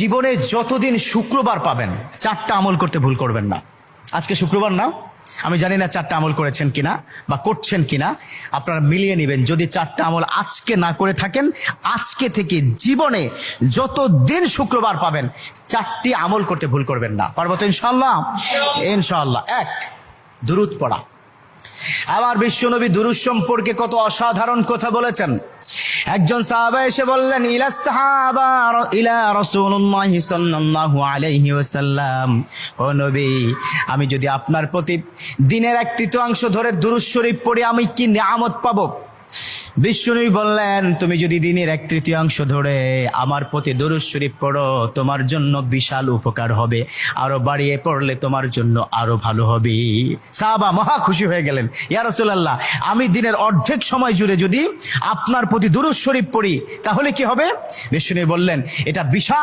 জীবনে যতদিন শুক্রবার পাবেন 4টা আমল করতে ভুল করবেন না। আজকে শুক্রবার না, আমি জানি না 4টা আমল করেছেন কিনা বা করছেন কিনা, আপনারা মিলিয়ে নেবেন। যদি 4টা আমল আজকে না করে থাকেন, আজকে থেকে জীবনে যতদিন শুক্রবার পাবেন 4টি আমল করতে ভুল করবেন না। পারবো তো ইনশাআল্লাহ? ইনশাআল্লাহ। 1, দুরূদ পড়া। আমার বিশ্বনবী দুরূদ সম্পর্কে কত অসাধারণ কথা বলেছেন। একজন সাহাবা এসে বললেন, ইলা রাসূলুল্লাহ সাল্লাল্লাহু আলাইহি ওয়াসাল্লাম, ও নবী, আমি যদি আপনার প্রতি দিনের 1/3 ধরে দুরূদ শরীফ পড়ি আমি কি নিয়ামত পাবো? বিশ্বনবী বললেন, তুমি যদি দিনের 1/3 ধরে আমার প্রতি দুরূদ শরীফ পড়ো তোমার জন্য বিশাল উপকার হবে, আরো বাড়িয়ে পড়লে তোমার জন্য আরো ভালো হবে। সাহাবা মহা খুশি হয়ে গেলেন, ইয়া রাসূলুল্লাহ, আমি দিনের অর্ধেক সময় জুড়ে যদি আপনার প্রতি দুরূদ শরীফ পড়ি তাহলে কি হবে? বিশ্বনবী বললেন, এটা বিশাল